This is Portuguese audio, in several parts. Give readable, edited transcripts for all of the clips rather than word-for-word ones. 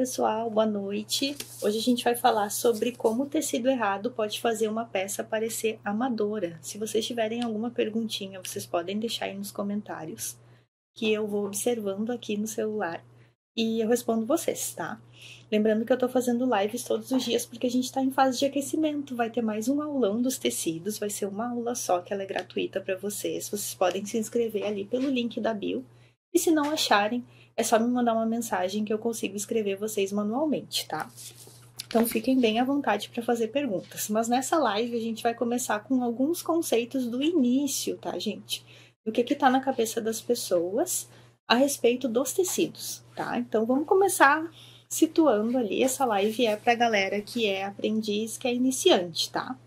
Pessoal, boa noite. Hoje a gente vai falar sobre como o tecido errado pode fazer uma peça parecer amadora. Se vocês tiverem alguma perguntinha, vocês podem deixar aí nos comentários, que eu vou observando aqui no celular e eu respondo vocês, tá? Lembrando que eu tô fazendo lives todos os dias porque a gente tá em fase de aquecimento. Vai ter mais um aulão dos tecidos, vai ser uma aula só que ela é gratuita para vocês. Vocês podem se inscrever ali pelo link da bio. E se não acharem, é só me mandar uma mensagem que eu consigo escrever vocês manualmente, tá? Então fiquem bem à vontade para fazer perguntas. Mas nessa live a gente vai começar com alguns conceitos do início, tá, gente? Do que tá na cabeça das pessoas a respeito dos tecidos, tá? Então vamos começar situando ali. Essa live é pra galera que é aprendiz, que é iniciante, tá?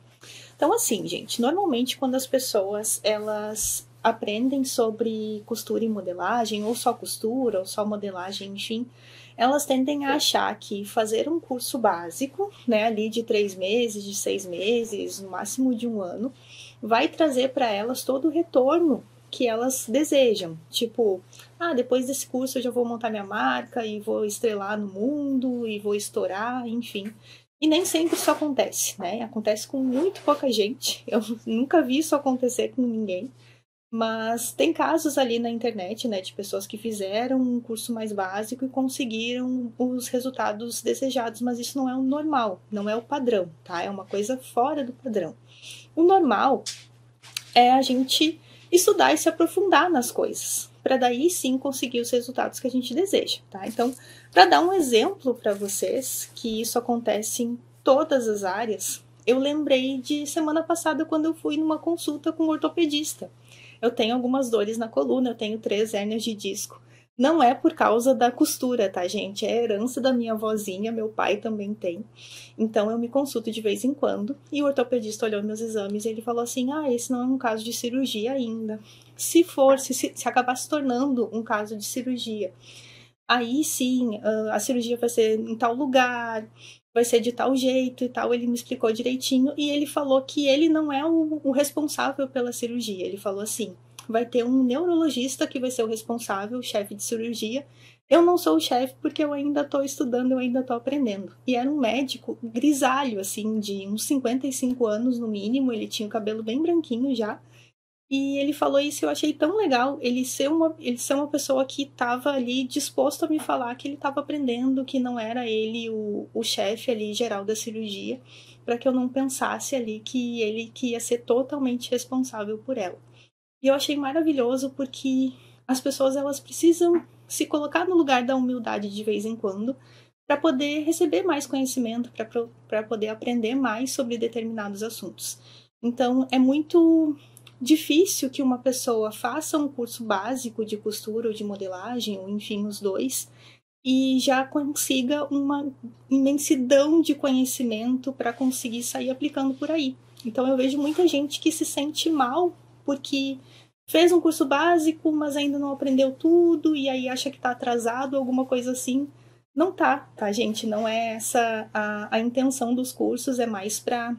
Então assim, gente, normalmente quando as pessoas, elas aprendem sobre costura e modelagem, ou só modelagem, enfim, elas tendem a achar que fazer um curso básico, né, ali de 3 meses, de 6 meses, no máximo de 1 ano, vai trazer para elas todo o retorno que elas desejam. Tipo, depois desse curso eu já vou montar minha marca e vou estrelar no mundo e vou estourar, enfim. E nem sempre isso acontece, né? Acontece com muito pouca gente. Eu nunca vi isso acontecer com ninguém. Mas tem casos ali na internet, né, de pessoas que fizeram um curso mais básico e conseguiram os resultados desejados, mas isso não é o normal, não é o padrão, tá? É uma coisa fora do padrão. O normal é a gente estudar e se aprofundar nas coisas, para daí sim conseguir os resultados que a gente deseja, tá? Então, para dar um exemplo para vocês, que isso acontece em todas as áreas, eu lembrei de semana passada quando eu fui numa consulta com um ortopedista. Eu tenho algumas dores na coluna, eu tenho 3 hérnias de disco. Não é por causa da costura, tá, gente? É herança da minha avózinha, meu pai também tem. Então eu me consulto de vez em quando. E o ortopedista olhou meus exames e ele falou assim: esse não é um caso de cirurgia ainda. Se for, se acabar se tornando um caso de cirurgia, aí sim, a cirurgia vai ser em tal lugar, vai ser de tal jeito e tal. Ele me explicou direitinho e ele falou que ele não é o responsável pela cirurgia. Ele falou assim: vai ter um neurologista que vai ser o responsável, o chefe de cirurgia. Eu não sou o chefe porque eu ainda estou estudando, eu ainda estou aprendendo. E era um médico grisalho, assim, de uns 55 anos no mínimo. Ele tinha o cabelo bem branquinho já. E ele falou isso, eu achei tão legal, ele ser uma pessoa que estava ali disposto a me falar que ele estava aprendendo, que não era ele o chefe ali geral da cirurgia, para que eu não pensasse ali que ele que ia ser totalmente responsável por ela. E eu achei maravilhoso porque as pessoas, elas precisam se colocar no lugar da humildade de vez em quando, para poder receber mais conhecimento, para poder aprender mais sobre determinados assuntos. Então, é muito difícil que uma pessoa faça um curso básico de costura ou de modelagem, ou enfim, os dois, e já consiga uma imensidão de conhecimento para conseguir sair aplicando por aí. Então eu vejo muita gente que se sente mal porque fez um curso básico, mas ainda não aprendeu tudo, e aí acha que está atrasado, alguma coisa assim. Não tá, gente? Não é essa a intenção dos cursos, é mais para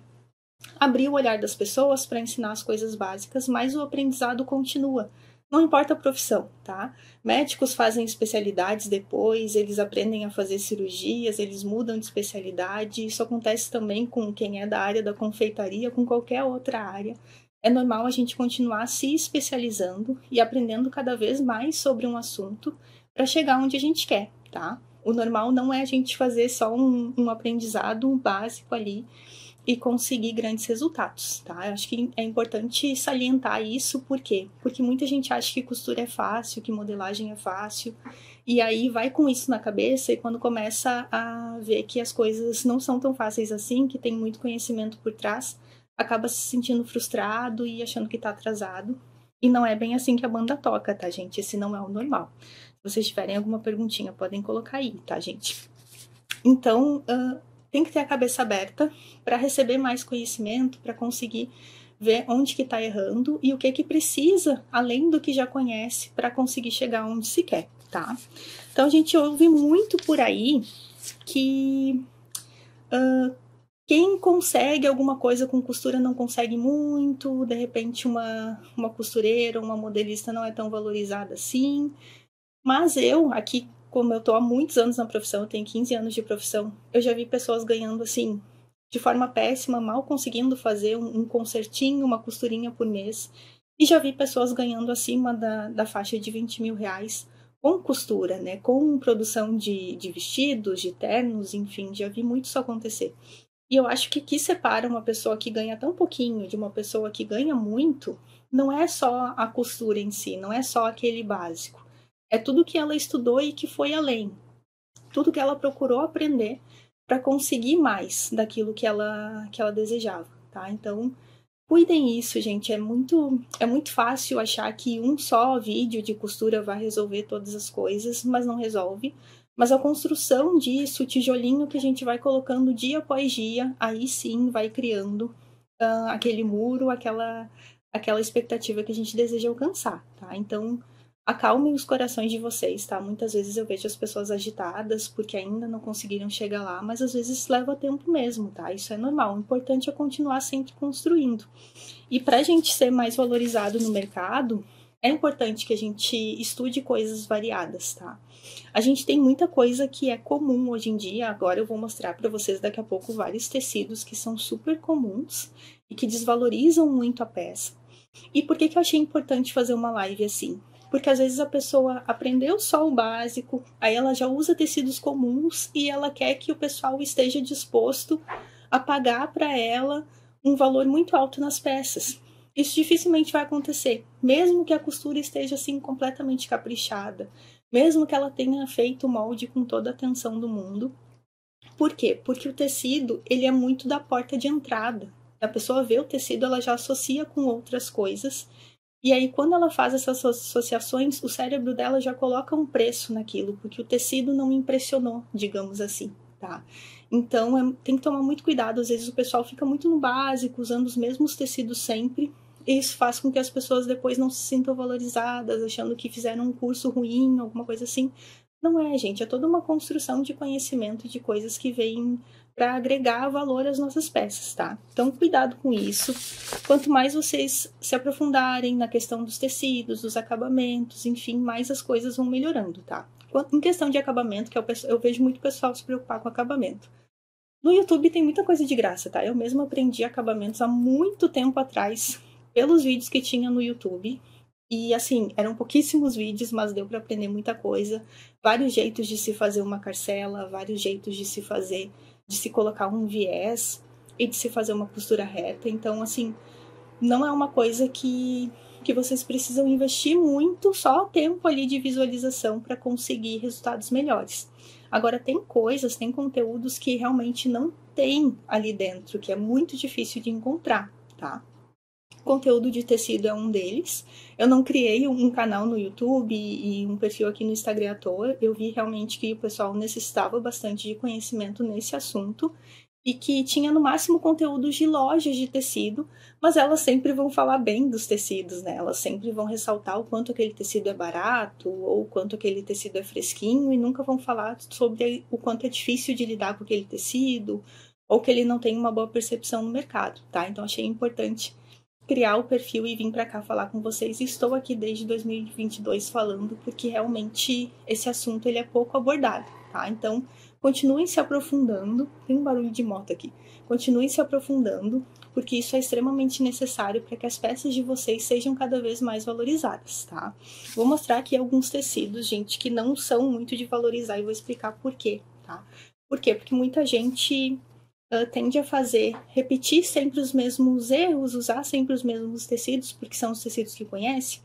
abrir o olhar das pessoas, para ensinar as coisas básicas, mas o aprendizado continua. Não importa a profissão, tá? Médicos fazem especialidades depois, eles aprendem a fazer cirurgias, eles mudam de especialidade. Isso acontece também com quem é da área da confeitaria, com qualquer outra área. É normal a gente continuar se especializando e aprendendo cada vez mais sobre um assunto para chegar onde a gente quer, tá? O normal não é a gente fazer só um aprendizado básico ali e conseguir grandes resultados, tá? Eu acho que é importante salientar isso, por quê? Porque muita gente acha que costura é fácil, que modelagem é fácil, e aí vai com isso na cabeça, e quando começa a ver que as coisas não são tão fáceis assim, que tem muito conhecimento por trás, acaba se sentindo frustrado e achando que tá atrasado, e não é bem assim que a banda toca, tá, gente? Esse não é o normal. Se vocês tiverem alguma perguntinha, podem colocar aí, tá, gente? Então, tem que ter a cabeça aberta para receber mais conhecimento, para conseguir ver onde que está errando e o que precisa, além do que já conhece, para conseguir chegar onde se quer, tá? Então, a gente ouve muito por aí que quem consegue alguma coisa com costura não consegue muito, de repente uma costureira, uma modelista não é tão valorizada assim. Mas eu, aqui como eu tô há muitos anos na profissão, eu tenho 15 anos de profissão, eu já vi pessoas ganhando assim, de forma péssima, mal conseguindo fazer um concertinho, uma costurinha por mês. E já vi pessoas ganhando acima da faixa de 20 mil reais com costura, né? Com produção de vestidos, de ternos, enfim, já vi muito isso acontecer. E eu acho que o que separa uma pessoa que ganha tão pouquinho de uma pessoa que ganha muito, não é só a costura em si, não é só aquele básico. É tudo que ela estudou e que foi além. Tudo que ela procurou aprender para conseguir mais daquilo que ela desejava, tá? Então, cuidem isso, gente. É muito fácil achar que um só vídeo de costura vai resolver todas as coisas, mas não resolve. Mas a construção disso, o tijolinho que a gente vai colocando dia após dia, aí sim vai criando aquele muro, aquela expectativa que a gente deseja alcançar, tá? Então, acalmem os corações de vocês, tá? Muitas vezes eu vejo as pessoas agitadas porque ainda não conseguiram chegar lá, mas às vezes leva tempo mesmo, tá? Isso é normal. O importante é continuar sempre construindo. E para a gente ser mais valorizado no mercado, é importante que a gente estude coisas variadas, tá? A gente tem muita coisa que é comum hoje em dia. Agora eu vou mostrar para vocês daqui a pouco vários tecidos que são super comuns e que desvalorizam muito a peça. E por que eu achei importante fazer uma live assim? Porque às vezes a pessoa aprendeu só o básico, aí ela já usa tecidos comuns e ela quer que o pessoal esteja disposto a pagar para ela um valor muito alto nas peças. Isso dificilmente vai acontecer, mesmo que a costura esteja assim completamente caprichada, mesmo que ela tenha feito o molde com toda a atenção do mundo. Por quê? Porque o tecido, ele é muito da porta de entrada. A pessoa vê o tecido, ela já associa com outras coisas. E aí, quando ela faz essas associações, o cérebro dela já coloca um preço naquilo, porque o tecido não impressionou, digamos assim, tá? Então, tem que tomar muito cuidado. Às vezes o pessoal fica muito no básico, usando os mesmos tecidos sempre. E isso faz com que as pessoas depois não se sintam valorizadas, achando que fizeram um curso ruim, alguma coisa assim. Não é, gente. É toda uma construção de conhecimento, de coisas que vêm para agregar valor às nossas peças, tá? Então, cuidado com isso. Quanto mais vocês se aprofundarem na questão dos tecidos, dos acabamentos, enfim, mais as coisas vão melhorando, tá? Em questão de acabamento, que eu vejo muito pessoal se preocupar com acabamento. No YouTube tem muita coisa de graça, tá? Eu mesma aprendi acabamentos há muito tempo atrás, pelos vídeos que tinha no YouTube. E assim, eram pouquíssimos vídeos, mas deu para aprender muita coisa. Vários jeitos de se fazer uma carcela, vários jeitos de se colocar um viés e de se fazer uma costura reta. Então, assim, não é uma coisa que vocês precisam investir muito, só tempo ali de visualização para conseguir resultados melhores. Agora, tem conteúdos que realmente não tem ali dentro, que é muito difícil de encontrar, tá? Conteúdo de tecido é um deles. Eu não criei um canal no YouTube e um perfil aqui no Instagram à toa. Eu vi realmente que o pessoal necessitava bastante de conhecimento nesse assunto e que tinha no máximo conteúdos de lojas de tecido, mas elas sempre vão falar bem dos tecidos, né? Elas sempre vão ressaltar o quanto aquele tecido é barato ou o quanto aquele tecido é fresquinho e nunca vão falar sobre o quanto é difícil de lidar com aquele tecido ou que ele não tem uma boa percepção no mercado, tá? Então achei importante criar o perfil e vir para cá falar com vocês. Estou aqui desde 2022 falando, porque realmente esse assunto ele é pouco abordado, tá? Então, continuem se aprofundando. Tem um barulho de moto aqui. Continuem se aprofundando, porque isso é extremamente necessário para que as peças de vocês sejam cada vez mais valorizadas, tá? Vou mostrar aqui alguns tecidos, gente, que não são muito de valorizar e vou explicar por quê, tá? Por quê? Porque muita gente tende a repetir sempre os mesmos erros, usar sempre os mesmos tecidos, porque são os tecidos que conhece.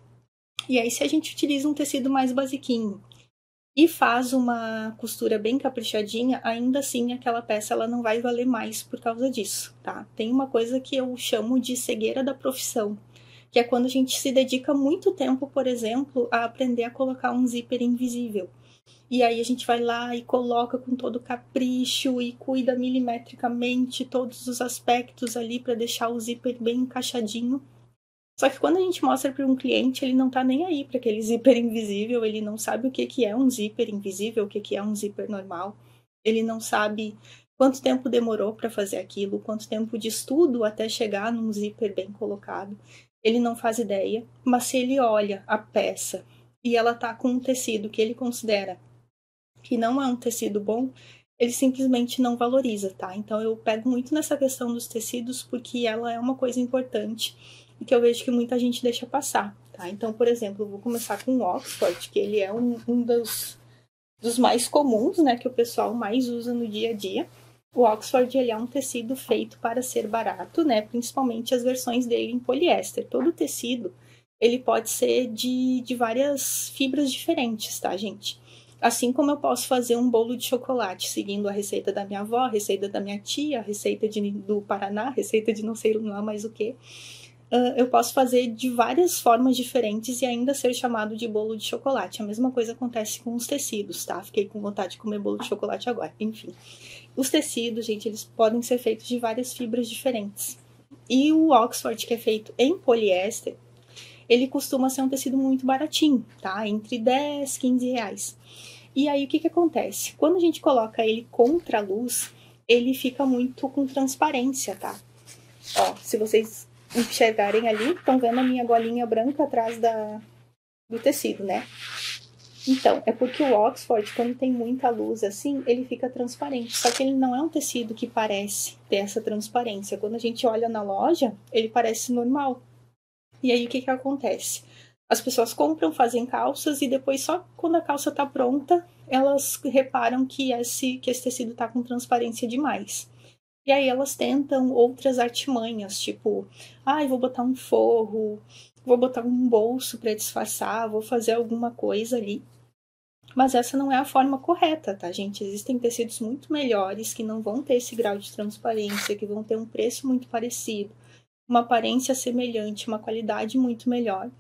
E aí, se a gente utiliza um tecido mais basiquinho e faz uma costura bem caprichadinha, ainda assim aquela peça ela não vai valer mais por causa disso, tá? Tem uma coisa que eu chamo de cegueira da profissão, que é quando a gente se dedica muito tempo, por exemplo, a aprender a colocar um zíper invisível. E aí a gente vai lá e coloca com todo capricho e cuida milimetricamente todos os aspectos ali para deixar o zíper bem encaixadinho. Só que quando a gente mostra para um cliente, ele não tá nem aí para aquele zíper invisível, ele não sabe o que é um zíper invisível, o que é um zíper normal. Ele não sabe quanto tempo demorou para fazer aquilo, quanto tempo de estudo até chegar num zíper bem colocado. Ele não faz ideia, mas se ele olha a peça e ela tá com um tecido que ele considera que não é um tecido bom, ele simplesmente não valoriza, tá? Então eu pego muito nessa questão dos tecidos porque ela é uma coisa importante e que eu vejo que muita gente deixa passar, tá? Então, por exemplo, eu vou começar com o Oxford, que ele é um dos mais comuns, né, que o pessoal mais usa no dia a dia. O Oxford, ele é um tecido feito para ser barato, né, principalmente as versões dele em poliéster. Todo tecido, ele pode ser de várias fibras diferentes, tá, gente? Assim como eu posso fazer um bolo de chocolate seguindo a receita da minha avó, a receita da minha tia, a receita do Paraná, a receita de não sei lá mais o que, eu posso fazer de várias formas diferentes e ainda ser chamado de bolo de chocolate. A mesma coisa acontece com os tecidos, tá? Fiquei com vontade de comer bolo de chocolate agora. Enfim, os tecidos, gente, eles podem ser feitos de várias fibras diferentes. E o Oxford, que é feito em poliéster, ele costuma ser um tecido muito baratinho, tá? Entre 10, 15 reais. E aí, o que acontece? Quando a gente coloca ele contra a luz, ele fica muito com transparência, tá? Ó, se vocês enxergarem ali, estão vendo a minha golinha branca atrás do tecido, né? Então, é porque o Oxford, quando tem muita luz assim, ele fica transparente. Só que ele não é um tecido que parece ter essa transparência. Quando a gente olha na loja, ele parece normal. E aí, o que acontece? As pessoas compram, fazem calças e depois só quando a calça tá pronta, elas reparam que esse tecido tá com transparência demais. E aí elas tentam outras artimanhas, tipo, vou botar um forro, vou botar um bolso para disfarçar, vou fazer alguma coisa ali. Mas essa não é a forma correta, tá, gente? Existem tecidos muito melhores que não vão ter esse grau de transparência, que vão ter um preço muito parecido, uma aparência semelhante, uma qualidade muito melhor.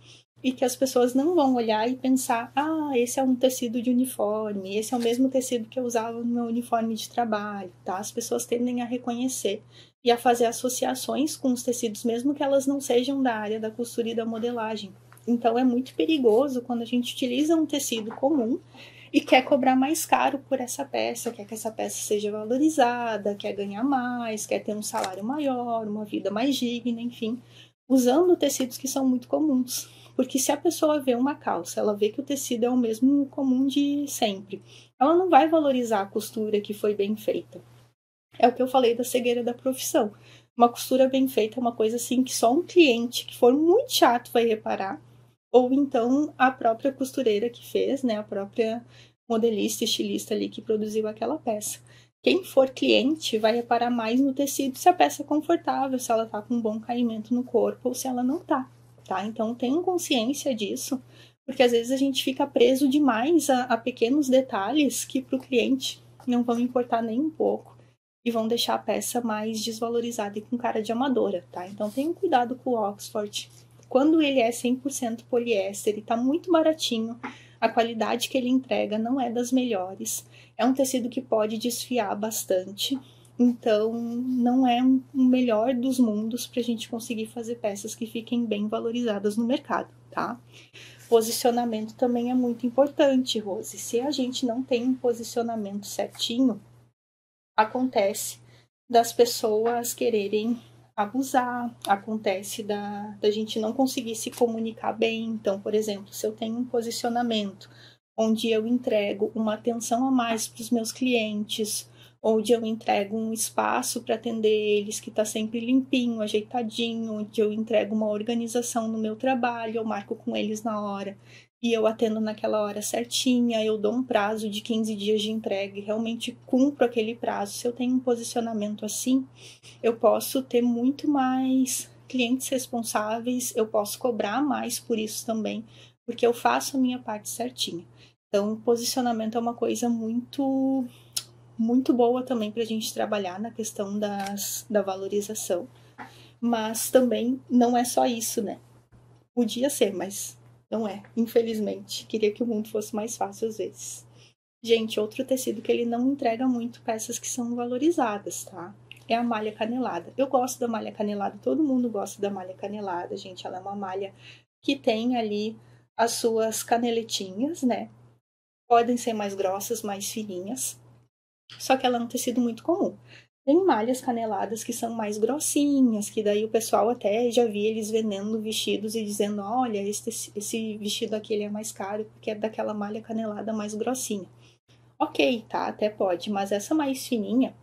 E que as pessoas não vão olhar e pensar, esse é um tecido de uniforme, esse é o mesmo tecido que eu usava no meu uniforme de trabalho, tá? As pessoas tendem a reconhecer e a fazer associações com os tecidos, mesmo que elas não sejam da área da costura e da modelagem. Então é muito perigoso quando a gente utiliza um tecido comum e quer cobrar mais caro por essa peça, quer que essa peça seja valorizada, quer ganhar mais, quer ter um salário maior, uma vida mais digna, enfim, usando tecidos que são muito comuns. Porque se a pessoa vê uma calça, ela vê que o tecido é o mesmo comum de sempre, ela não vai valorizar a costura que foi bem feita. É o que eu falei da cegueira da profissão. Uma costura bem feita é uma coisa assim que só um cliente que for muito chato vai reparar, ou então a própria costureira que fez, né, a própria modelista, estilista ali que produziu aquela peça. Quem for cliente vai reparar mais no tecido se a peça é confortável, se ela tá com um bom caimento no corpo ou se ela não tá. Tá? Então tenham consciência disso, porque às vezes a gente fica preso demais a pequenos detalhes que para o cliente não vão importar nem um pouco e vão deixar a peça mais desvalorizada e com cara de amadora, tá? Então tenham cuidado com o Oxford. Quando ele é 100% poliéster e tá muito baratinho, a qualidade que ele entrega não é das melhores. É um tecido que pode desfiar bastante. Então, não é o melhor dos mundos para a gente conseguir fazer peças que fiquem bem valorizadas no mercado, tá? Posicionamento também é muito importante, Rose. Se a gente não tem um posicionamento certinho, acontece das pessoas quererem abusar, acontece da gente não conseguir se comunicar bem. Então, por exemplo, se eu tenho um posicionamento onde eu entrego uma atenção a mais para os meus clientes, onde eu entrego um espaço para atender eles que está sempre limpinho, ajeitadinho, onde eu entrego uma organização no meu trabalho, eu marco com eles na hora e eu atendo naquela hora certinha, eu dou um prazo de 15 dias de entrega e realmente cumpro aquele prazo. Se eu tenho um posicionamento assim, eu posso ter muito mais clientes responsáveis, eu posso cobrar mais por isso também, porque eu faço a minha parte certinha. Então, posicionamento é uma coisa muito boa também para a gente trabalhar na questão da valorização. Mas também não é só isso, né? Podia ser, mas não é, infelizmente. Queria que o mundo fosse mais fácil às vezes. Gente, outro tecido que ele não entrega muito peças que são valorizadas, tá? É a malha canelada. Eu gosto da malha canelada, todo mundo gosta da malha canelada, gente. Ela é uma malha que tem ali as suas caneletinhas, né? Podem ser mais grossas, mais fininhas. Só que ela é um tecido muito comum. Tem malhas caneladas que são mais grossinhas, que daí o pessoal até já vi eles vendendo vestidos e dizendo, olha, esse vestido aqui ele é mais caro porque é daquela malha canelada mais grossinha. Ok, tá, até pode, mas essa mais fininha,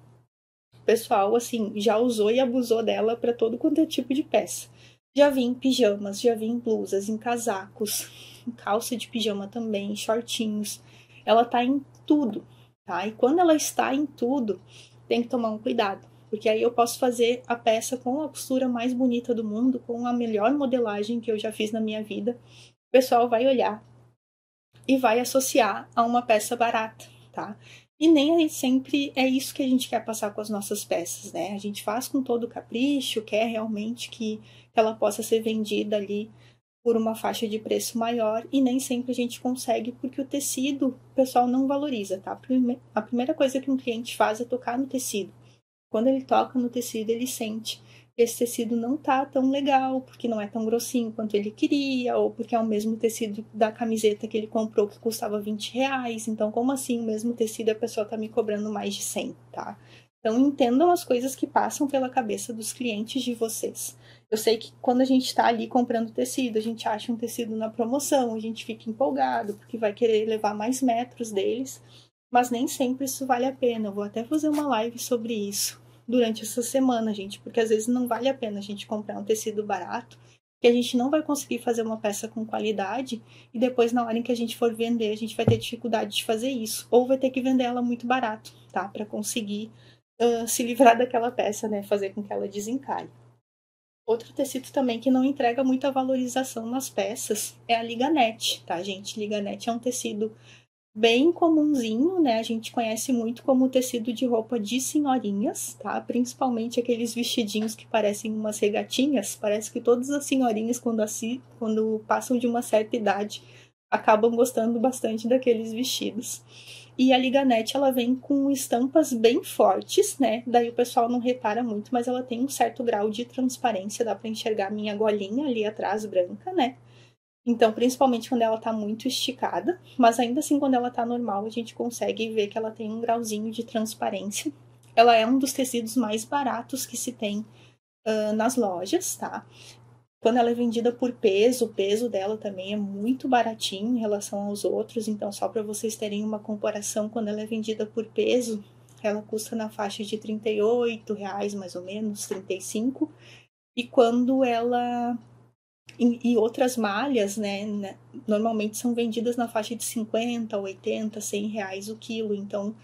o pessoal, assim, já usou e abusou dela para todo quanto é tipo de peça. Já vi em pijamas, já vi em blusas, em casacos, em calça de pijama também, em shortinhos. Ela tá em tudo, tá? E quando ela está em tudo, tem que tomar um cuidado, porque aí eu posso fazer a peça com a costura mais bonita do mundo, com a melhor modelagem que eu já fiz na minha vida. O pessoal vai olhar e vai associar a uma peça barata, tá? E nem sempre é isso que a gente quer passar com as nossas peças, né? A gente faz com todo capricho, quer realmente que ela possa ser vendida ali por uma faixa de preço maior e nem sempre a gente consegue porque o tecido o pessoal não valoriza, tá? A primeira coisa que um cliente faz é tocar no tecido. Quando ele toca no tecido, ele sente que esse tecido não tá tão legal, porque não é tão grossinho quanto ele queria, ou porque é o mesmo tecido da camiseta que ele comprou que custava R$ 20. Então, como assim o mesmo tecido a pessoa tá me cobrando mais de 100, tá? Então, entendam as coisas que passam pela cabeça dos clientes de vocês. Eu sei que quando a gente está ali comprando tecido, a gente acha um tecido na promoção, a gente fica empolgado, porque vai querer levar mais metros deles, mas nem sempre isso vale a pena. Eu vou até fazer uma live sobre isso durante essa semana, gente, porque às vezes não vale a pena a gente comprar um tecido barato, que a gente não vai conseguir fazer uma peça com qualidade e depois na hora em que a gente for vender, a gente vai ter dificuldade de fazer isso, ou vai ter que vender ela muito barato, tá? Para conseguir se livrar daquela peça, né? Fazer com que ela desencalhe. Outro tecido também que não entrega muita valorização nas peças é a liganete, tá, gente? Liganete é um tecido bem comumzinho, né? A gente conhece muito como tecido de roupa de senhorinhas, tá? Principalmente aqueles vestidinhos que parecem umas regatinhas. Parece que todas as senhorinhas, quando passam de uma certa idade, acabam gostando bastante daqueles vestidos. E a liganete, ela vem com estampas bem fortes, né? Daí o pessoal não repara muito, mas ela tem um certo grau de transparência, dá para enxergar a minha golinha ali atrás branca, né? Então, principalmente quando ela tá muito esticada, mas ainda assim, quando ela tá normal, a gente consegue ver que ela tem um grauzinho de transparência. Ela é um dos tecidos mais baratos que se tem nas lojas, tá? Quando ela é vendida por peso, o peso dela também é muito baratinho em relação aos outros. Então, só para vocês terem uma comparação, quando ela é vendida por peso, ela custa na faixa de R$ 38, mais ou menos, 35. E quando ela e outras malhas, né, normalmente são vendidas na faixa de 50, 80, R$ 100 o quilo. Então,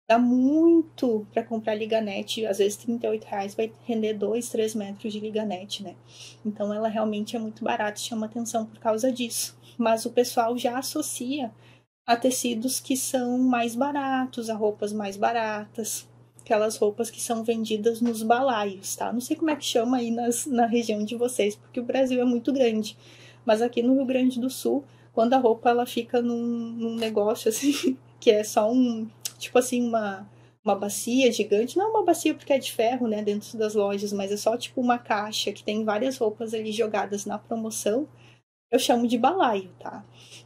dá muito para comprar liganete. Às vezes, R$ 38 vai render 2, 3 metros de liganete, né? Então, ela realmente é muito barata, chama atenção por causa disso. Mas o pessoal já associa a tecidos que são mais baratos, a roupas mais baratas, aquelas roupas que são vendidas nos balaios, tá? Não sei como é que chama aí na região de vocês, porque o Brasil é muito grande. Mas aqui no Rio Grande do Sul, quando a roupa ela fica num negócio assim, que é só tipo assim, uma bacia gigante, não é uma bacia porque é de ferro, né, dentro das lojas, mas é só tipo uma caixa que tem várias roupas ali jogadas na promoção, eu chamo de balaio, tá?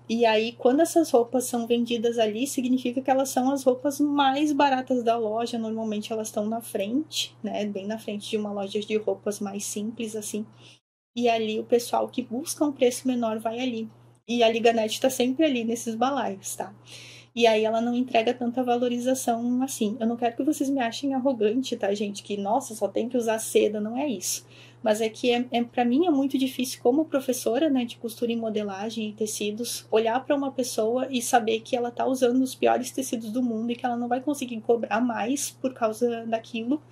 E aí, quando essas roupas são vendidas ali, significa que elas são as roupas mais baratas da loja. Normalmente elas estão na frente, né? Bem na frente de uma loja de roupas mais simples, assim. E ali o pessoal que busca um preço menor vai ali. E a Liganete tá sempre ali nesses balaios, tá? E aí ela não entrega tanta valorização assim. Eu não quero que vocês me achem arrogante, tá, gente? Que, nossa, só tem que usar seda, não é isso. Mas é que para mim é muito difícil, como professora, né, de costura e modelagem e tecidos, olhar para uma pessoa e saber que ela tá usando os piores tecidos do mundo e que ela não vai conseguir cobrar mais por causa daquilo,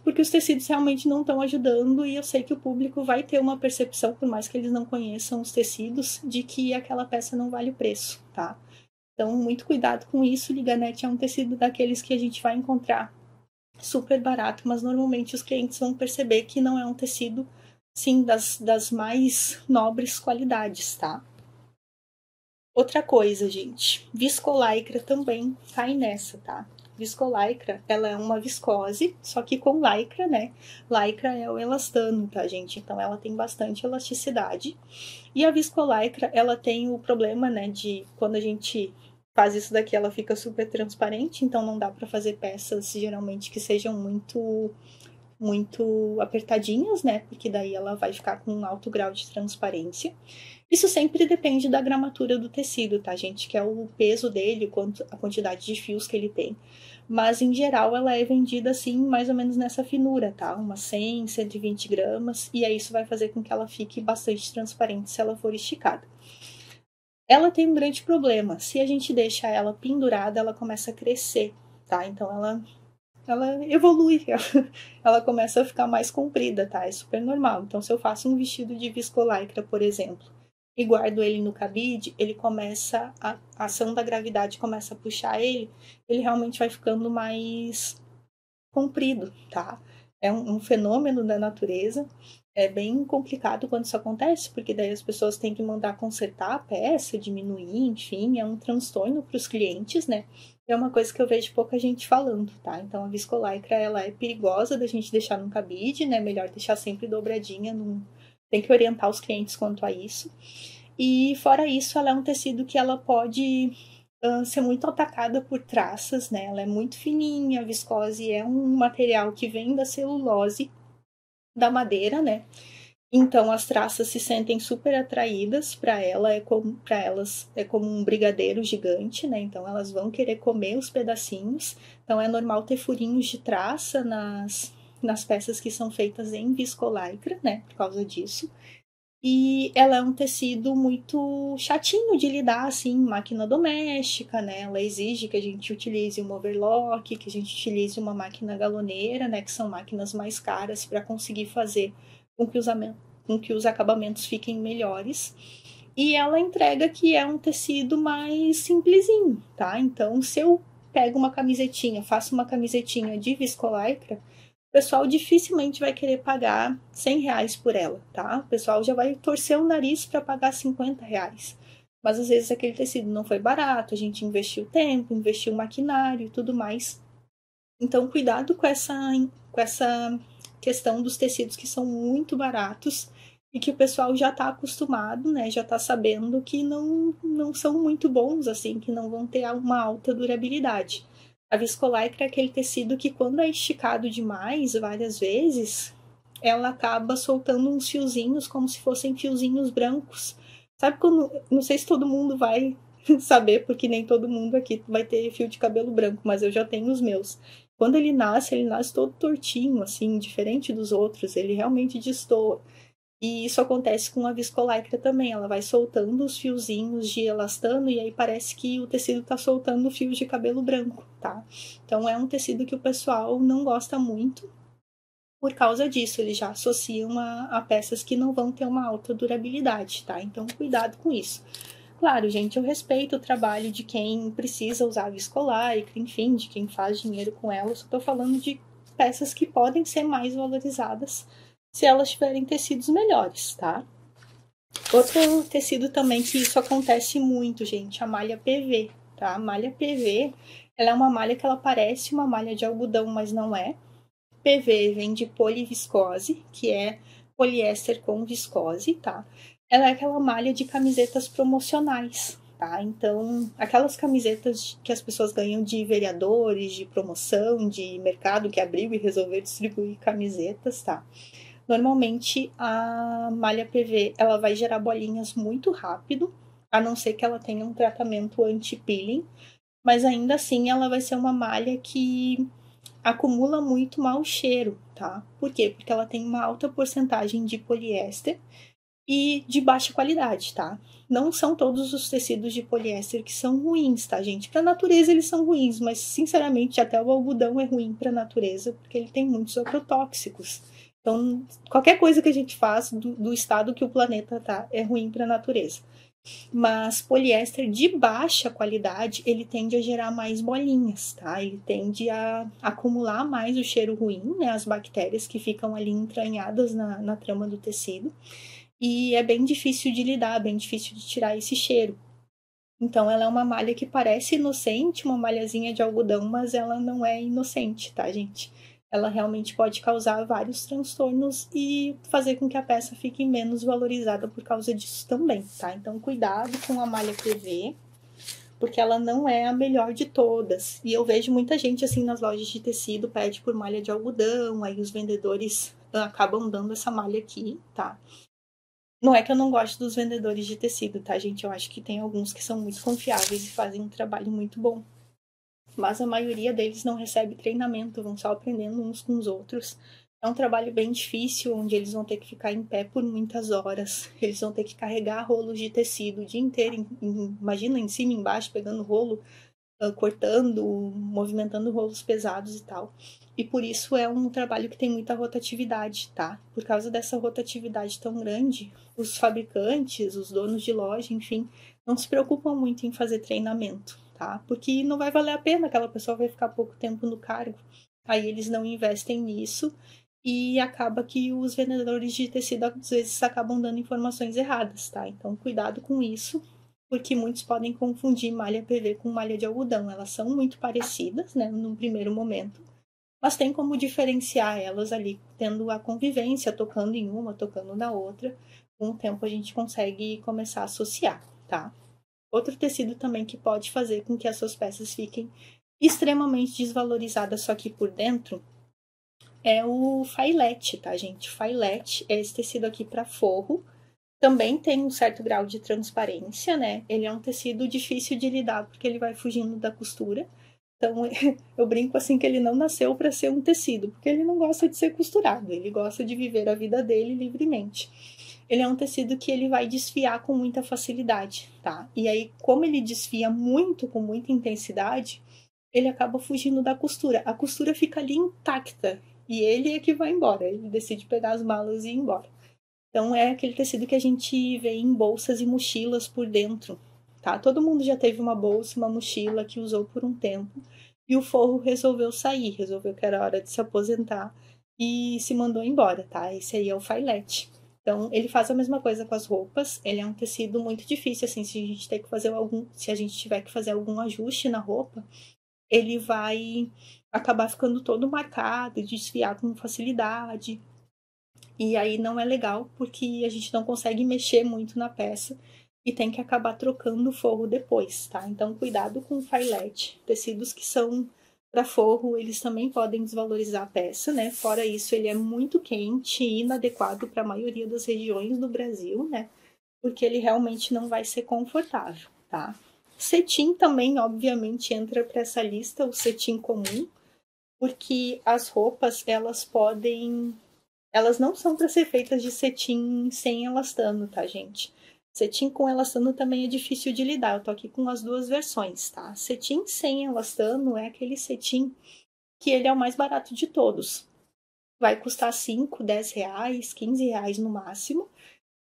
porque os tecidos realmente não estão ajudando e eu sei que o público vai ter uma percepção, por mais que eles não conheçam os tecidos, de que aquela peça não vale o preço, tá? Então, muito cuidado com isso. Liganete é um tecido daqueles que a gente vai encontrar super barato, mas normalmente os clientes vão perceber que não é um tecido, sim, das mais nobres qualidades, tá? Outra coisa, gente, viscolaicra também cai nessa, tá? Viscolaicra, ela é uma viscose, só que com lycra, né? Lycra é o elastano, tá, gente? Então, ela tem bastante elasticidade. E a viscolaicra, ela tem o problema, né, de quando a gente faz isso daqui, ela fica super transparente, então não dá para fazer peças, geralmente, que sejam muito muito apertadinhas, né? Porque daí ela vai ficar com um alto grau de transparência. Isso sempre depende da gramatura do tecido, tá, gente? Que é o peso dele, a quantidade de fios que ele tem. Mas, em geral, ela é vendida assim, mais ou menos nessa finura, tá? Umas 100, 120 gramas. E aí isso vai fazer com que ela fique bastante transparente se ela for esticada. Ela tem um grande problema. Se a gente deixa ela pendurada, ela começa a crescer, tá? Então, ela evolui, ela começa a ficar mais comprida, tá? É super normal. Então, se eu faço um vestido de viscolaicra, por exemplo, e guardo ele no cabide, ele começa, a ação da gravidade começa a puxar ele realmente vai ficando mais comprido, tá? É um fenômeno da natureza. É bem complicado quando isso acontece, porque daí as pessoas têm que mandar consertar a peça, diminuir, enfim, é um transtorno para os clientes, né? É uma coisa que eu vejo pouca gente falando, tá? Então a viscolaicra, ela é perigosa da gente deixar num cabide, né? Melhor deixar sempre dobradinha, tem que orientar os clientes quanto a isso. E fora isso, ela é um tecido que ela pode ser muito atacada por traças, né? Ela é muito fininha, a viscose é um material que vem da celulose da madeira, né? Então as traças se sentem super atraídas para elas é como um brigadeiro gigante, né? Então elas vão querer comer os pedacinhos. Então é normal ter furinhos de traça nas peças que são feitas em viscolaicra, né? Por causa disso. E ela é um tecido muito chatinho de lidar, assim, em máquina doméstica, né? Ela exige que a gente utilize um overlock, que a gente utilize uma máquina galoneira, né? Que são máquinas mais caras para conseguir fazer com que os acabamentos fiquem melhores. E ela entrega que é um tecido mais simplesinho, tá? Então, se eu pego uma camisetinha, faço uma camisetinha de viscolaicra, o pessoal dificilmente vai querer pagar R$100 por ela, tá? O pessoal já vai torcer o nariz para pagar R$50. Mas às vezes aquele tecido não foi barato, a gente investiu tempo, investiu maquinário e tudo mais. Então, cuidado com essa questão dos tecidos que são muito baratos e que o pessoal já está acostumado, né? Já está sabendo que não são muito bons, assim, que não vão ter uma alta durabilidade. A viscolaicra é aquele tecido que, quando é esticado demais, várias vezes, ela acaba soltando uns fiozinhos como se fossem fiozinhos brancos. Sabe quando... Não sei se todo mundo vai saber, porque nem todo mundo aqui vai ter fio de cabelo branco, mas eu já tenho os meus. Quando ele nasce todo tortinho, assim, diferente dos outros. Ele realmente destoa. E isso acontece com a viscolaicra também. Ela vai soltando os fiozinhos de elastano e aí parece que o tecido está soltando fios de cabelo branco, tá? Então é um tecido que o pessoal não gosta muito por causa disso. Eles já associam a peças que não vão ter uma alta durabilidade, tá? Então cuidado com isso. Claro, gente, eu respeito o trabalho de quem precisa usar viscolaicra, enfim, de quem faz dinheiro com ela. Eu só tô falando de peças que podem ser mais valorizadas se elas tiverem tecidos melhores, tá? Outro tecido também que isso acontece muito, gente, a malha PV, tá? A malha PV, ela é uma malha que ela parece uma malha de algodão, mas não é. PV vem de poliviscose, que é poliéster com viscose, tá? Ela é aquela malha de camisetas promocionais, tá? Então, aquelas camisetas que as pessoas ganham de vereadores, de promoção, de mercado que abriu e resolveu distribuir camisetas, tá? Normalmente, a malha PV, ela vai gerar bolinhas muito rápido, a não ser que ela tenha um tratamento anti-peeling, mas ainda assim ela vai ser uma malha que acumula muito mau cheiro, tá? Por quê? Porque ela tem uma alta porcentagem de poliéster e de baixa qualidade, tá? Não são todos os tecidos de poliéster que são ruins, tá, gente? Para a natureza eles são ruins, mas sinceramente até o algodão é ruim para a natureza porque ele tem muitos agrotóxicos. Então, qualquer coisa que a gente faz do estado que o planeta tá é ruim para a natureza. Mas poliéster de baixa qualidade, ele tende a gerar mais bolinhas, tá? Ele tende a acumular mais o cheiro ruim, né? As bactérias que ficam ali entranhadas na trama do tecido. E é bem difícil de lidar, bem difícil de tirar esse cheiro. Então, ela é uma malha que parece inocente, uma malhazinha de algodão, mas ela não é inocente, tá, gente? Ela realmente pode causar vários transtornos e fazer com que a peça fique menos valorizada por causa disso também, tá? Então, cuidado com a malha PV. porque ela não é a melhor de todas. E eu vejo muita gente assim nas lojas de tecido, pede por malha de algodão, aí os vendedores acabam dando essa malha aqui, tá? Não é que eu não gosto dos vendedores de tecido, tá, gente? Eu acho que tem alguns que são muito confiáveis e fazem um trabalho muito bom. Mas a maioria deles não recebe treinamento, vão só aprendendo uns com os outros. É um trabalho bem difícil, onde eles vão ter que ficar em pé por muitas horas. Eles vão ter que carregar rolos de tecido o dia inteiro. Imagina, em cima e embaixo, pegando rolo, cortando, movimentando rolos pesados e tal. E por isso é um trabalho que tem muita rotatividade, tá? Por causa dessa rotatividade tão grande, os fabricantes, os donos de loja, enfim, não se preocupam muito em fazer treinamento, tá? Porque não vai valer a pena, aquela pessoa vai ficar pouco tempo no cargo. Aí eles não investem nisso e acaba que os vendedores de tecido às vezes acabam dando informações erradas, tá? Então cuidado com isso, porque muitos podem confundir malha PV com malha de algodão. Elas são muito parecidas, né, num primeiro momento, mas tem como diferenciar elas ali, tendo a convivência, tocando em uma, tocando na outra. Com o tempo a gente consegue começar a associar, tá? Outro tecido também que pode fazer com que as suas peças fiquem extremamente desvalorizadas só que por dentro é o failete, tá, gente? O failete é esse tecido aqui para forro. Também tem um certo grau de transparência, né? Ele é um tecido difícil de lidar porque ele vai fugindo da costura. Então, eu brinco assim que ele não nasceu para ser um tecido, porque ele não gosta de ser costurado, ele gosta de viver a vida dele livremente. Ele é um tecido que ele vai desfiar com muita facilidade, tá? E aí, como ele desfia muito, com muita intensidade, ele acaba fugindo da costura. A costura fica ali intacta e ele é que vai embora, ele decide pegar as malas e ir embora. Então, é aquele tecido que a gente vê em bolsas e mochilas por dentro, tá? Todo mundo já teve uma bolsa, uma mochila que usou por um tempo e o forro resolveu sair, resolveu que era hora de se aposentar e se mandou embora, tá? Esse aí é o failete. Então, ele faz a mesma coisa com as roupas. Ele é um tecido muito difícil, assim, se a gente tem que fazer se a gente tiver que fazer algum ajuste na roupa, ele vai acabar ficando todo marcado, desfiar com facilidade. E aí não é legal, porque a gente não consegue mexer muito na peça e tem que acabar trocando o forro depois, tá? Então, cuidado com o failete. Tecidos que são para forro, eles também podem desvalorizar a peça, né? Fora isso, ele é muito quente e inadequado para a maioria das regiões do Brasil, né? Porque ele realmente não vai ser confortável, tá? Cetim também, obviamente, entra para essa lista, o cetim comum, porque as roupas, elas não são para ser feitas de cetim sem elastano, tá, gente? Cetim com elastano também é difícil de lidar. Eu tô aqui com as duas versões, tá? Cetim sem elastano é aquele cetim que ele é o mais barato de todos. Vai custar 5, 10 reais, 15 reais no máximo.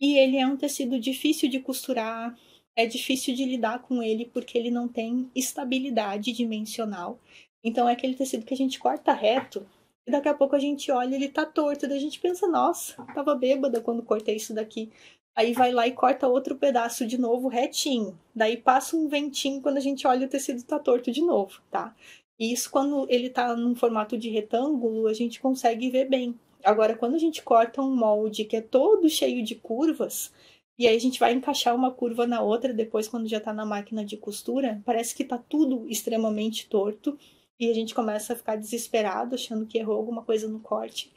E ele é um tecido difícil de costurar, é difícil de lidar com ele porque ele não tem estabilidade dimensional. Então é aquele tecido que a gente corta reto e daqui a pouco a gente olha e ele tá torto. Daí a gente pensa, nossa, tava bêbada quando cortei isso daqui. Aí vai lá e corta outro pedaço de novo retinho. Daí passa um ventinho, quando a gente olha o tecido tá torto de novo, tá? E isso quando ele tá num formato de retângulo, a gente consegue ver bem. Agora, quando a gente corta um molde que é todo cheio de curvas, e aí a gente vai encaixar uma curva na outra, depois quando já tá na máquina de costura, parece que tá tudo extremamente torto, e a gente começa a ficar desesperado, achando que errou alguma coisa no corte.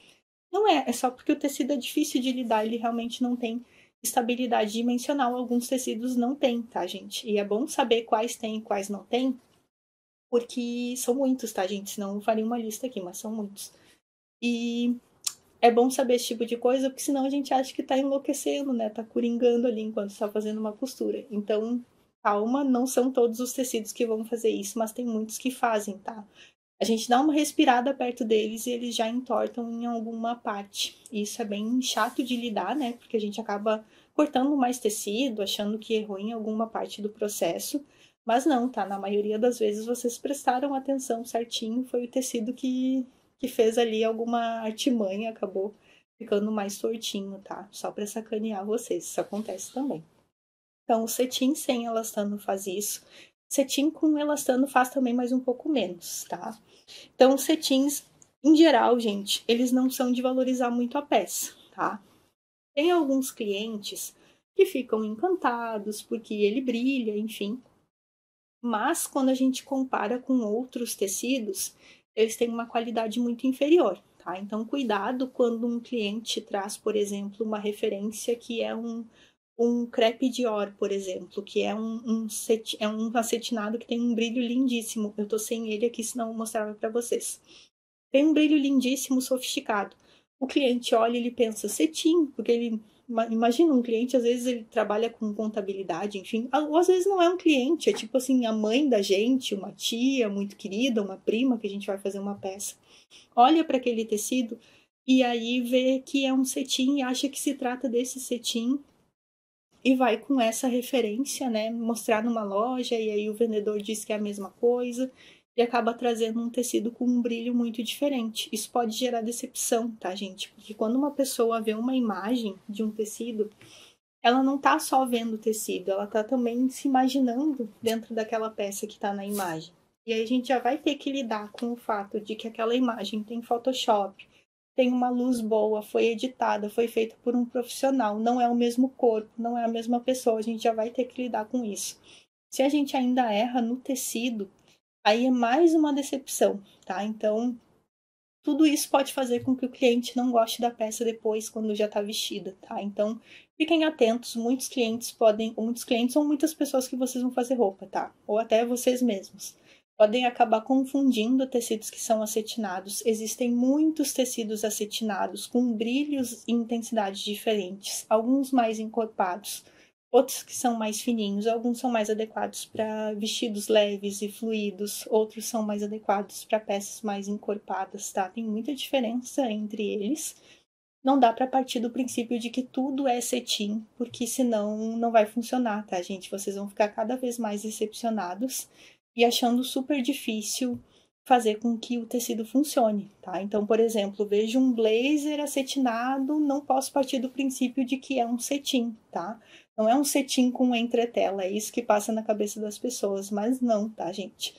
Não é, é só porque o tecido é difícil de lidar, ele realmente não tem estabilidade dimensional, alguns tecidos não tem, tá, gente? E é bom saber quais tem e quais não tem, porque são muitos, tá, gente? Senão eu faria uma lista aqui, mas são muitos. E é bom saber esse tipo de coisa, porque senão a gente acha que tá enlouquecendo, né? Tá coringando ali enquanto está fazendo uma costura. Então, calma, não são todos os tecidos que vão fazer isso, mas tem muitos que fazem, tá? A gente dá uma respirada perto deles e eles já entortam em alguma parte. Isso é bem chato de lidar, né? Porque a gente acaba cortando mais tecido, achando que errou em alguma parte do processo. Mas não, tá? Na maioria das vezes vocês prestaram atenção certinho, foi o tecido que fez ali alguma artimanha, acabou ficando mais tortinho, tá? Só para sacanear vocês, isso acontece também. Então, o cetim sem elastano faz isso. Cetim com elastano faz também, mas um pouco menos, tá? Então, os cetins, em geral, gente, eles não são de valorizar muito a peça, tá? Tem alguns clientes que ficam encantados porque ele brilha, enfim. Mas quando a gente compara com outros tecidos, eles têm uma qualidade muito inferior, tá? Então, cuidado quando um cliente traz, por exemplo, uma referência que é um crepe Dior, por exemplo, que é um acetinado que tem um brilho lindíssimo. Eu tô sem ele aqui, senão eu mostrava para vocês. Tem um brilho lindíssimo, sofisticado. O cliente olha e ele pensa cetim, porque ele imagina um cliente, às vezes ele trabalha com contabilidade, enfim, ou às vezes não é um cliente, é tipo assim, a mãe da gente, uma tia muito querida, uma prima que a gente vai fazer uma peça. Olha para aquele tecido e aí vê que é um cetim e acha que se trata desse cetim e vai com essa referência, né, mostrar numa loja e aí o vendedor diz que é a mesma coisa e acaba trazendo um tecido com um brilho muito diferente. Isso pode gerar decepção, tá, gente? Porque quando uma pessoa vê uma imagem de um tecido, ela não tá só vendo o tecido, ela tá também se imaginando dentro daquela peça que tá na imagem. E aí a gente já vai ter que lidar com o fato de que aquela imagem tem Photoshop, tem uma luz boa, foi editada, foi feita por um profissional, não é o mesmo corpo, não é a mesma pessoa, a gente já vai ter que lidar com isso. Se a gente ainda erra no tecido, aí é mais uma decepção, tá? Então, tudo isso pode fazer com que o cliente não goste da peça depois, quando já está vestida, tá? Então, fiquem atentos, muitos clientes ou muitas pessoas que vocês vão fazer roupa, tá? Ou até vocês mesmos. Podem acabar confundindo tecidos que são acetinados. Existem muitos tecidos acetinados com brilhos e intensidades diferentes, alguns mais encorpados, outros que são mais fininhos, alguns são mais adequados para vestidos leves e fluidos, outros são mais adequados para peças mais encorpadas, tá? Tem muita diferença entre eles. Não dá para partir do princípio de que tudo é cetim, porque senão não vai funcionar, tá, gente? Vocês vão ficar cada vez mais decepcionados e achando super difícil fazer com que o tecido funcione, tá? Então, por exemplo, vejo um blazer acetinado, não posso partir do princípio de que é um cetim, tá? Não é um cetim com entretela, é isso que passa na cabeça das pessoas, mas não, tá, gente?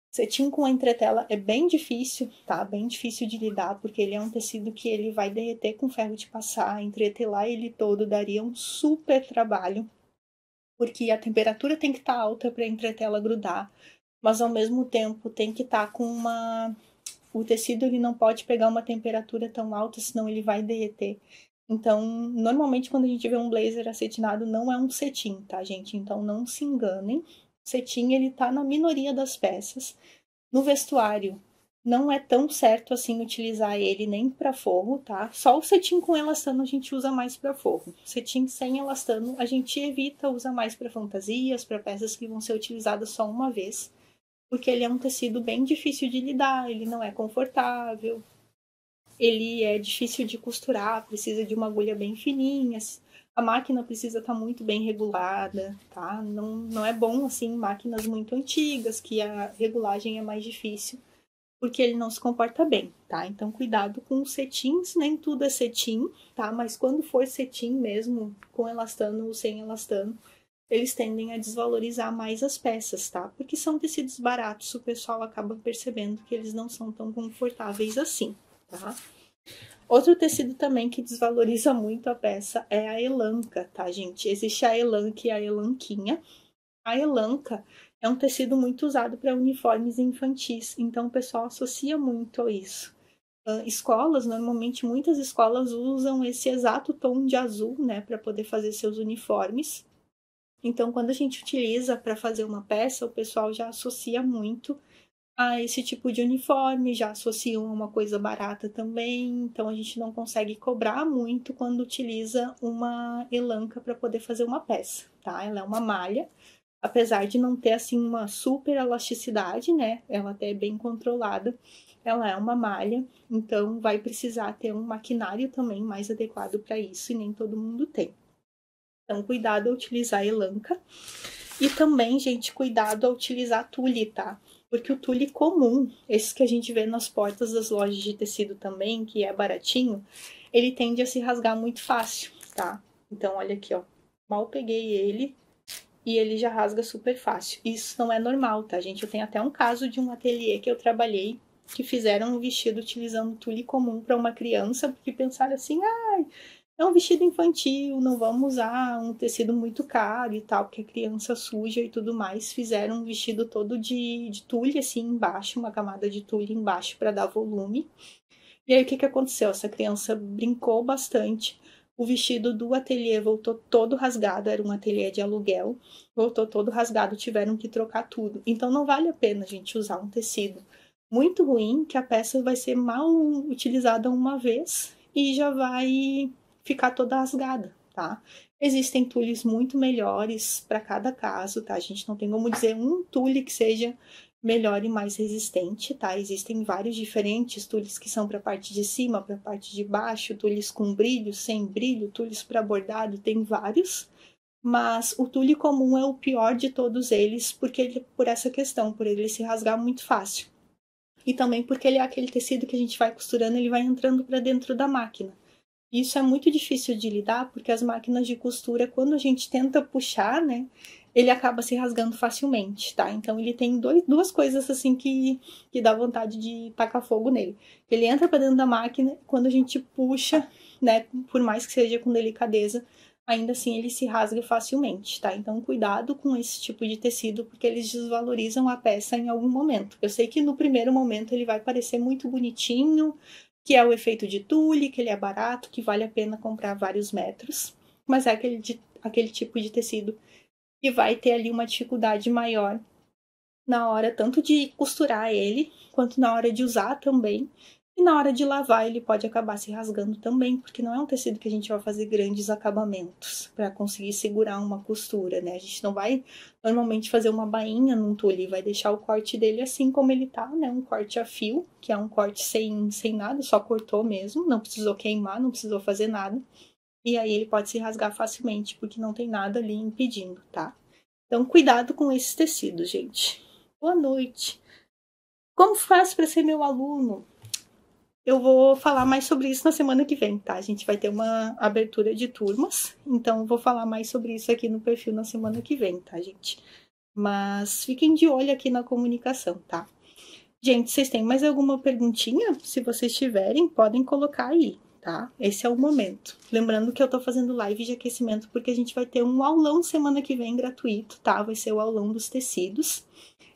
Cetim com entretela é bem difícil, tá? Bem difícil de lidar, porque ele é um tecido que ele vai derreter com ferro de passar, entretelar ele todo daria um super trabalho, porque a temperatura tem que estar alta para a entretela grudar, mas ao mesmo tempo tem que estar com uma... O tecido ele não pode pegar uma temperatura tão alta, senão ele vai derreter. Então, normalmente quando a gente vê um blazer acetinado, não é um cetim, tá, gente? Então não se enganem. O cetim, ele tá na minoria das peças. No vestuário, não é tão certo assim utilizar ele nem para forro, tá? Só o cetim com elastano a gente usa mais para forro. Cetim sem elastano a gente evita, usa mais para fantasias, para peças que vão ser utilizadas só uma vez, porque ele é um tecido bem difícil de lidar, ele não é confortável, ele é difícil de costurar, precisa de uma agulha bem fininha, a máquina precisa estar muito bem regulada, tá? Não é bom, assim, máquinas muito antigas, que a regulagem é mais difícil, porque ele não se comporta bem, tá? Então, cuidado com os cetins, nem tudo é cetim, tá? Mas quando for cetim mesmo, com elastano ou sem elastano, eles tendem a desvalorizar mais as peças, tá? Porque são tecidos baratos, o pessoal acaba percebendo que eles não são tão confortáveis assim, tá? Outro tecido também que desvaloriza muito a peça é a elanca, tá, gente? Existe a elanca e a elanquinha. A elanca é um tecido muito usado para uniformes infantis, então o pessoal associa muito a isso. Escolas, normalmente muitas escolas usam esse exato tom de azul, né, para poder fazer seus uniformes. Então, quando a gente utiliza para fazer uma peça, o pessoal já associa muito a esse tipo de uniforme, já associam a uma coisa barata também, então a gente não consegue cobrar muito quando utiliza uma elanca para poder fazer uma peça, tá? Ela é uma malha, apesar de não ter assim uma super elasticidade, né? Ela até é bem controlada, ela é uma malha, então vai precisar ter um maquinário também mais adequado para isso e nem todo mundo tem. Então, cuidado ao utilizar a elanca. E também, gente, cuidado ao utilizar tule, tá? Porque o tule comum, esse que a gente vê nas portas das lojas de tecido também, que é baratinho, ele tende a se rasgar muito fácil, tá? Então, olha aqui, ó. Mal peguei ele e ele já rasga super fácil. Isso não é normal, tá, gente? Eu tenho até um caso de um ateliê que eu trabalhei que fizeram um vestido utilizando tule comum para uma criança, porque pensaram assim, ai, É um vestido infantil, não vamos usar um tecido muito caro e tal, porque a criança suja e tudo mais. Fizeram um vestido todo de tule, assim, embaixo, uma camada de tule embaixo para dar volume. E aí, o que aconteceu? Essa criança brincou bastante. O vestido do ateliê voltou todo rasgado, era um ateliê de aluguel, voltou todo rasgado, tiveram que trocar tudo. Então, não vale a pena a gente usar um tecido muito ruim, que a peça vai ser mal utilizada uma vez e já vai ficar toda rasgada, tá? Existem tules muito melhores para cada caso, tá? A gente não tem como dizer um tule que seja melhor e mais resistente, tá? Existem vários diferentes tules que são para a parte de cima, para a parte de baixo, tules com brilho, sem brilho, tules para bordado, tem vários. Mas o tule comum é o pior de todos eles, porque ele, por essa questão, por ele se rasgar muito fácil. E também porque ele é aquele tecido que a gente vai costurando, ele vai entrando para dentro da máquina. Isso é muito difícil de lidar, porque as máquinas de costura, quando a gente tenta puxar, né, ele acaba se rasgando facilmente, tá? Então ele tem duas coisas assim que dá vontade de tacar fogo nele. Ele entra para dentro da máquina, quando a gente puxa, né, por mais que seja com delicadeza, ainda assim ele se rasga facilmente, tá? Então cuidado com esse tipo de tecido, porque eles desvalorizam a peça em algum momento. Eu sei que no primeiro momento ele vai parecer muito bonitinho, que é o efeito de tule, que ele é barato, que vale a pena comprar vários metros, mas é aquele tipo de tecido que vai ter ali uma dificuldade maior na hora tanto de costurar ele, quanto na hora de usar também. E na hora de lavar ele pode acabar se rasgando também, porque não é um tecido que a gente vai fazer grandes acabamentos para conseguir segurar uma costura, né? A gente não vai normalmente fazer uma bainha num tule, vai deixar o corte dele assim como ele tá, né? Um corte a fio, que é um corte sem nada, só cortou mesmo, não precisou queimar, não precisou fazer nada. E aí ele pode se rasgar facilmente, porque não tem nada ali impedindo, tá? Então cuidado com esses tecidos, gente. Boa noite. Como faço para ser meu aluno? Eu vou falar mais sobre isso na semana que vem, tá? A gente vai ter uma abertura de turmas, então eu vou falar mais sobre isso aqui no perfil na semana que vem, tá, gente? Mas fiquem de olho aqui na comunicação, tá? Gente, vocês têm mais alguma perguntinha? Se vocês tiverem, podem colocar aí, tá? Esse é o momento. Lembrando que eu tô fazendo live de aquecimento porque a gente vai ter um aulão semana que vem gratuito, tá? Vai ser o aulão dos tecidos.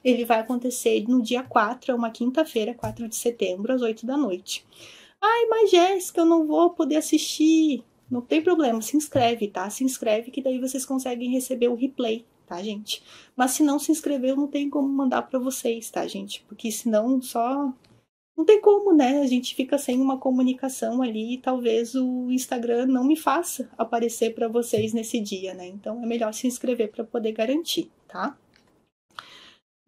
Ele vai acontecer no dia 4, é uma quinta-feira, 4 de setembro, às 8 da noite. Ai, mas Jéssica, eu não vou poder assistir. Não tem problema, se inscreve, tá? Se inscreve que daí vocês conseguem receber o replay, tá, gente? Mas se não se inscrever, eu não tenho como mandar para vocês, tá, gente? Porque senão só... Não tem como, né? A gente fica sem uma comunicação ali e talvez o Instagram não me faça aparecer para vocês nesse dia, né? Então é melhor se inscrever para poder garantir, tá?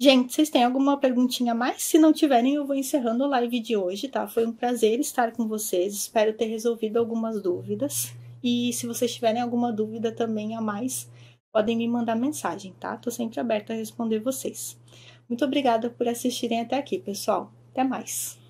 Gente, vocês têm alguma perguntinha a mais? Se não tiverem, eu vou encerrando a live de hoje, tá? Foi um prazer estar com vocês, espero ter resolvido algumas dúvidas. E se vocês tiverem alguma dúvida também a mais, podem me mandar mensagem, tá? Tô sempre aberta a responder vocês. Muito obrigada por assistirem até aqui, pessoal. Até mais!